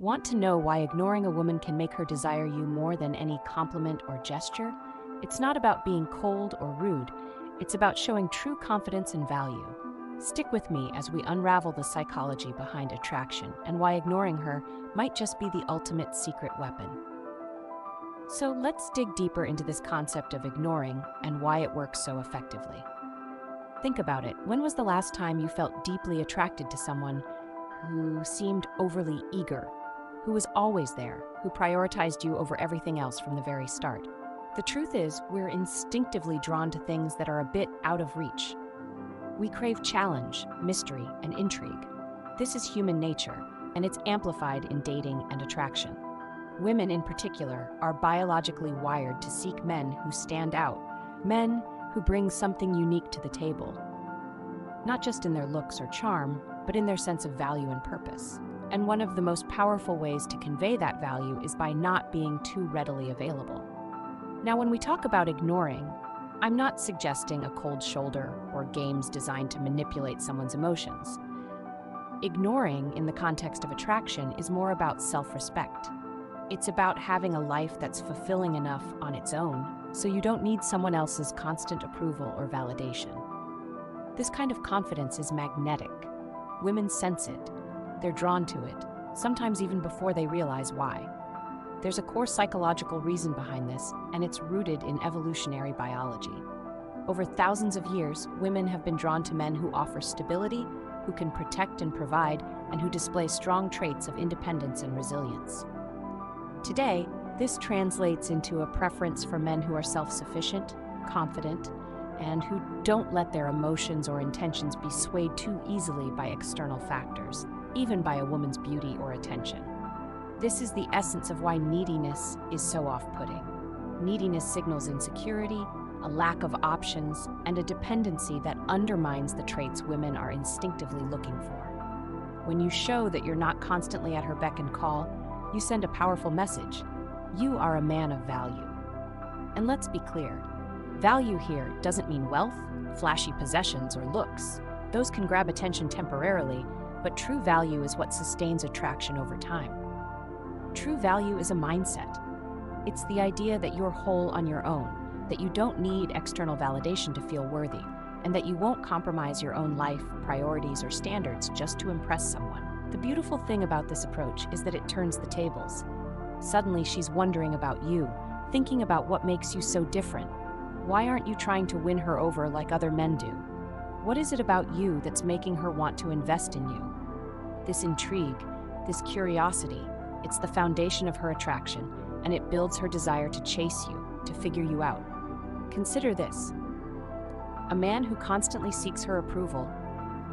Want to know why ignoring a woman can make her desire you more than any compliment or gesture? It's not about being cold or rude, it's about showing true confidence and value. Stick with me as we unravel the psychology behind attraction and why ignoring her might just be the ultimate secret weapon. So let's dig deeper into this concept of ignoring and why it works so effectively. Think about it. When was the last time you felt deeply attracted to someone who seemed overly eager, who was always there, who prioritized you over everything else from the very start? The truth is, we're instinctively drawn to things that are a bit out of reach. We crave challenge, mystery, and intrigue. This is human nature, and it's amplified in dating and attraction. Women, in particular, are biologically wired to seek men who stand out, men who bring something unique to the table, not just in their looks or charm, but in their sense of value and purpose. And one of the most powerful ways to convey that value is by not being too readily available. Now, when we talk about ignoring, I'm not suggesting a cold shoulder or games designed to manipulate someone's emotions. Ignoring, in the context of attraction, is more about self-respect. It's about having a life that's fulfilling enough on its own, so you don't need someone else's constant approval or validation. This kind of confidence is magnetic. Women sense it. They're drawn to it, sometimes even before they realize why. There's a core psychological reason behind this, and it's rooted in evolutionary biology. Over thousands of years, women have been drawn to men who offer stability, who can protect and provide, and who display strong traits of independence and resilience. Today, this translates into a preference for men who are self-sufficient, confident, and who don't let their emotions or intentions be swayed too easily by external factors, even by a woman's beauty or attention. This is the essence of why neediness is so off-putting. Neediness signals insecurity, a lack of options, and a dependency that undermines the traits women are instinctively looking for. When you show that you're not constantly at her beck and call, you send a powerful message. You are a man of value. And let's be clear, value here doesn't mean wealth, flashy possessions, or looks. Those can grab attention temporarily, but true value is what sustains attraction over time. True value is a mindset. It's the idea that you're whole on your own, that you don't need external validation to feel worthy, and that you won't compromise your own life, priorities, or standards just to impress someone. The beautiful thing about this approach is that it turns the tables. Suddenly, she's wondering about you, thinking about what makes you so different. Why aren't you trying to win her over like other men do? What is it about you that's making her want to invest in you? This intrigue, this curiosity, it's the foundation of her attraction, and it builds her desire to chase you, to figure you out. Consider this. A man who constantly seeks her approval,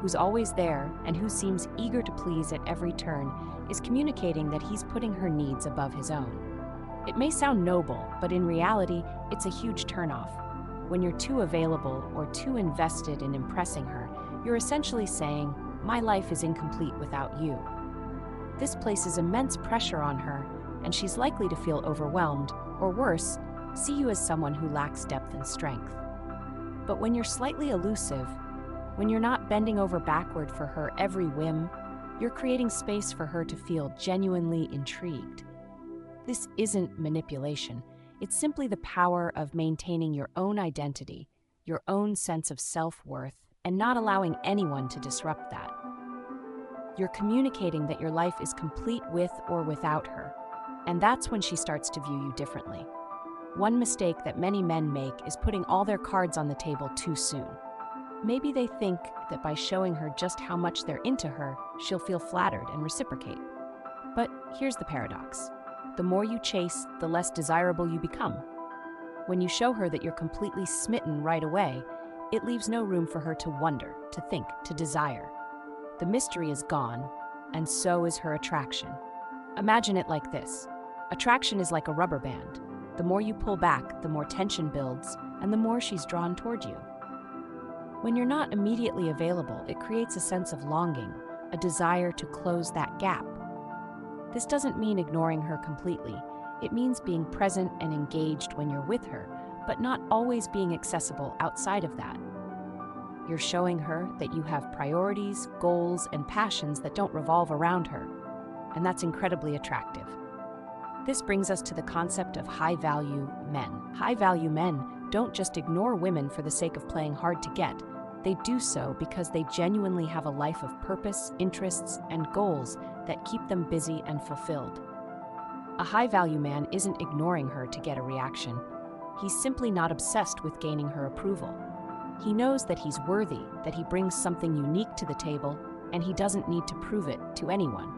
who's always there, and who seems eager to please at every turn, is communicating that he's putting her needs above his own. It may sound noble, but in reality, it's a huge turnoff. When you're too available or too invested in impressing her, you're essentially saying, "My life is incomplete without you." This places immense pressure on her, and she's likely to feel overwhelmed, or worse, see you as someone who lacks depth and strength. But when you're slightly elusive, when you're not bending over backward for her every whim, you're creating space for her to feel genuinely intrigued. This isn't manipulation. It's simply the power of maintaining your own identity, your own sense of self-worth, and not allowing anyone to disrupt that. You're communicating that your life is complete with or without her, and that's when she starts to view you differently. One mistake that many men make is putting all their cards on the table too soon. Maybe they think that by showing her just how much they're into her, she'll feel flattered and reciprocate. But here's the paradox. The more you chase, the less desirable you become. When you show her that you're completely smitten right away, it leaves no room for her to wonder, to think, to desire. The mystery is gone, and so is her attraction. Imagine it like this. Attraction is like a rubber band. The more you pull back, the more tension builds, and the more she's drawn toward you. When you're not immediately available, it creates a sense of longing, a desire to close that gap. This doesn't mean ignoring her completely. It means being present and engaged when you're with her, but not always being accessible outside of that. You're showing her that you have priorities, goals, and passions that don't revolve around her. and that's incredibly attractive. This brings us to the concept of high-value men. High-value men don't just ignore women for the sake of playing hard to get. They do so because they genuinely have a life of purpose, interests, and goals that keep them busy and fulfilled. A high-value man isn't ignoring her to get a reaction. He's simply not obsessed with gaining her approval. He knows that he's worthy, that he brings something unique to the table, and he doesn't need to prove it to anyone.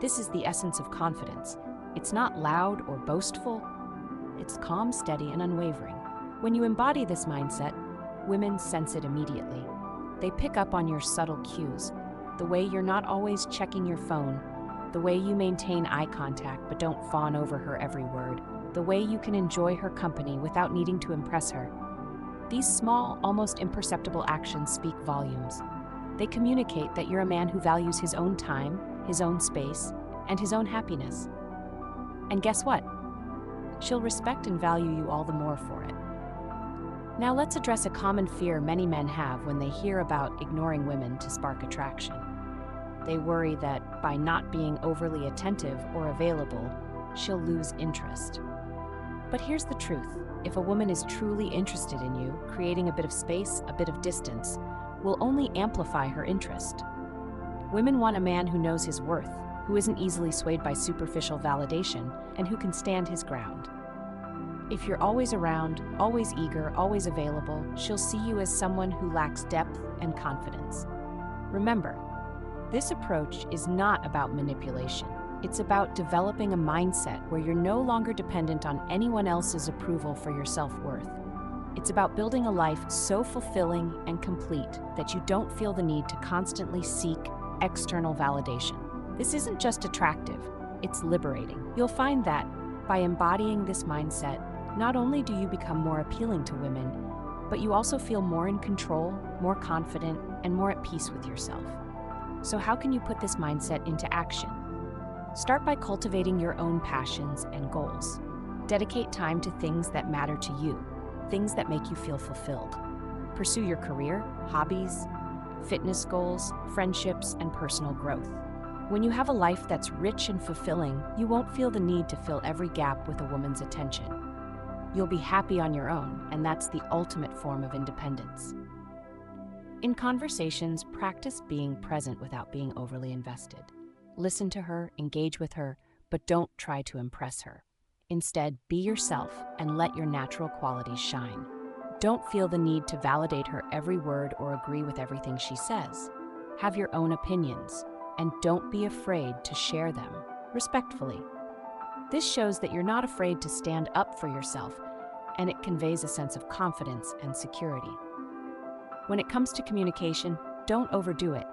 This is the essence of confidence. It's not loud or boastful. It's calm, steady, and unwavering. When you embody this mindset, women sense it immediately. They pick up on your subtle cues, the way you're not always checking your phone, the way you maintain eye contact but don't fawn over her every word, the way you can enjoy her company without needing to impress her. These small, almost imperceptible actions speak volumes. They communicate that you're a man who values his own time, his own space, and his own happiness. And guess what? She'll respect and value you all the more for it. Now let's address a common fear many men have when they hear about ignoring women to spark attraction. They worry that by not being overly attentive or available, she'll lose interest. But here's the truth. If a woman is truly interested in you, creating a bit of space, a bit of distance, will only amplify her interest. Women want a man who knows his worth, who isn't easily swayed by superficial validation, and who can stand his ground. If you're always around, always eager, always available, she'll see you as someone who lacks depth and confidence. Remember, this approach is not about manipulation. It's about developing a mindset where you're no longer dependent on anyone else's approval for your self-worth. It's about building a life so fulfilling and complete that you don't feel the need to constantly seek external validation. This isn't just attractive, it's liberating. You'll find that by embodying this mindset, not only do you become more appealing to women, but you also feel more in control, more confident, and more at peace with yourself. So how can you put this mindset into action? Start by cultivating your own passions and goals. Dedicate time to things that matter to you, things that make you feel fulfilled. Pursue your career, hobbies, fitness goals, friendships, and personal growth. When you have a life that's rich and fulfilling, you won't feel the need to fill every gap with a woman's attention. You'll be happy on your own, and that's the ultimate form of independence. In conversations, practice being present without being overly invested. Listen to her, engage with her, but don't try to impress her. Instead, be yourself and let your natural qualities shine. Don't feel the need to validate her every word or agree with everything she says. Have your own opinions, and don't be afraid to share them respectfully. This shows that you're not afraid to stand up for yourself, and it conveys a sense of confidence and security. When it comes to communication, don't overdo it.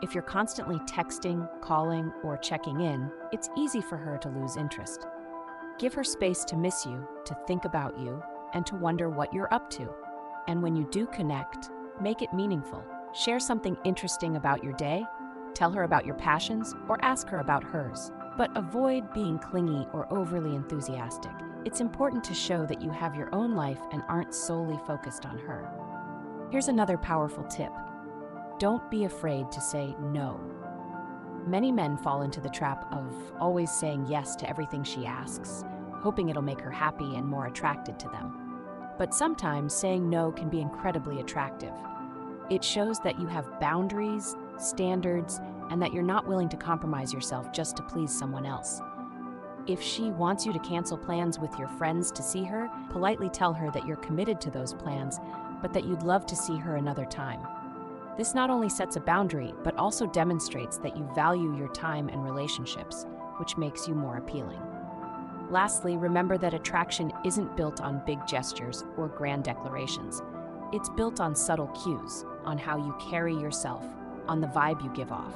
If you're constantly texting, calling, or checking in, it's easy for her to lose interest. Give her space to miss you, to think about you, and to wonder what you're up to. And when you do connect, make it meaningful. Share something interesting about your day, tell her about your passions, or ask her about hers. But avoid being clingy or overly enthusiastic. It's important to show that you have your own life and aren't solely focused on her. Here's another powerful tip. Don't be afraid to say no. Many men fall into the trap of always saying yes to everything she asks, hoping it'll make her happy and more attracted to them. But sometimes saying no can be incredibly attractive. It shows that you have boundaries, standards, and that you're not willing to compromise yourself just to please someone else. If she wants you to cancel plans with your friends to see her, politely tell her that you're committed to those plans, but that you'd love to see her another time. This not only sets a boundary, but also demonstrates that you value your time and relationships, which makes you more appealing. Lastly, remember that attraction isn't built on big gestures or grand declarations. It's built on subtle cues, on how you carry yourself, on the vibe you give off.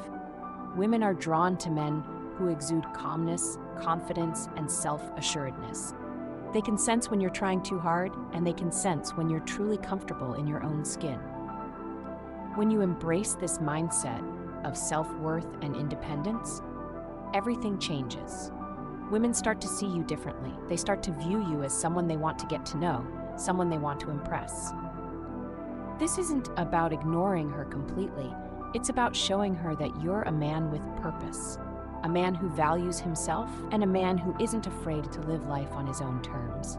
Women are drawn to men who exude calmness, confidence, and self-assuredness. They can sense when you're trying too hard, and they can sense when you're truly comfortable in your own skin. When you embrace this mindset of self-worth and independence, everything changes. Women start to see you differently. They start to view you as someone they want to get to know, someone they want to impress. This isn't about ignoring her completely. It's about showing her that you're a man with purpose, a man who values himself, and a man who isn't afraid to live life on his own terms.